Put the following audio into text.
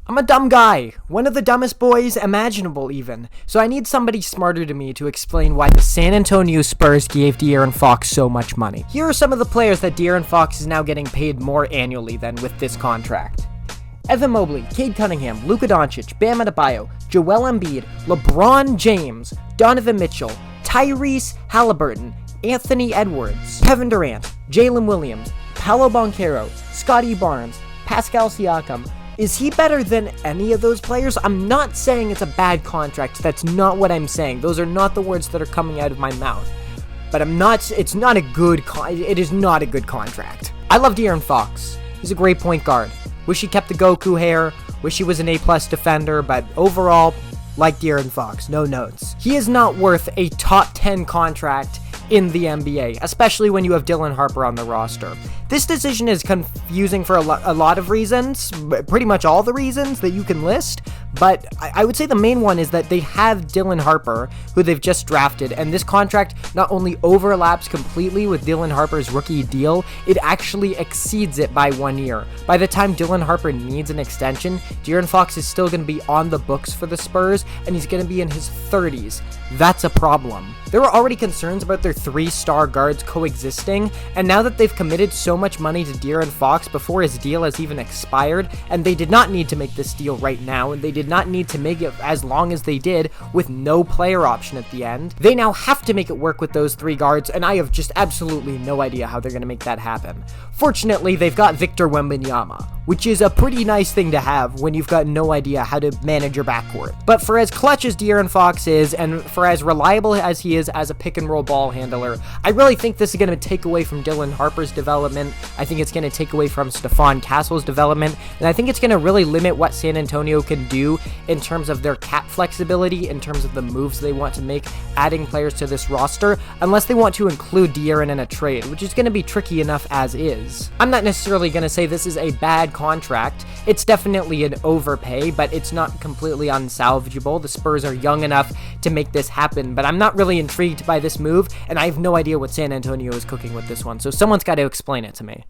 I'm a dumb guy, one of the dumbest boys imaginable even, so I need somebody smarter than me to explain why the San Antonio Spurs gave De'Aaron Fox so much money. Here are some of the players that De'Aaron Fox is now getting paid more annually than with this contract. Evan Mobley, Cade Cunningham, Luka Doncic, Bam Adebayo, Joel Embiid, LeBron James, Donovan Mitchell, Tyrese Halliburton, Anthony Edwards, Kevin Durant, Jalen Williams, Paolo Banchero, Scottie Barnes, Pascal Siakam. Is he better than any of those players? I'm not saying it's a bad contract. That's not what I'm saying. Those are not the words that are coming out of my mouth. But it's not a good it is not a good contract. I love De'Aaron Fox. He's a great point guard. Wish he kept the Goku hair. Wish he was an A+ defender, but overall, like De'Aaron Fox, no notes. He is not worth a top 10 contract in the NBA, especially when you have Dylan Harper on the roster. This decision is confusing for a lot of reasons, pretty much all the reasons that you can list, but I would say the main one is that they have Dylan Harper, who they've just drafted, and this contract not only overlaps completely with Dylan Harper's rookie deal, it actually exceeds it by 1 year. By the time Dylan Harper needs an extension, De'Aaron Fox is still going to be on the books for the Spurs, and he's going to be in his 30s. That's a problem. There were already concerns about their 3-star guards coexisting, and now that they've committed so much money to De'Aaron Fox before his deal has even expired, and they did not need to make this deal right now, and they did not need to make it as long as they did with no player option at the end, they now have to make it work with those 3 guards, and I have just absolutely no idea how they're going to make that happen. Fortunately, they've got Victor Wembanyama, which is a pretty nice thing to have when you've got no idea how to manage your backcourt. But for as clutch as De'Aaron Fox is, and for as reliable as he is as a pick-and-roll ball handler, I really think this is going to take away from Dylan Harper's development. I think it's going to take away from Stephon Castle's development, and I think it's going to really limit what San Antonio can do in terms of their cap flexibility, in terms of the moves they want to make, adding players to this roster, unless they want to include De'Aaron in a trade, which is going to be tricky enough as is. I'm not necessarily going to say this is a bad contract. It's definitely an overpay, but it's not completely unsalvageable. The Spurs are young enough to make this happen, but I'm not really intrigued by this move, and I have no idea what San Antonio is cooking with this one, so someone's got to explain it to me.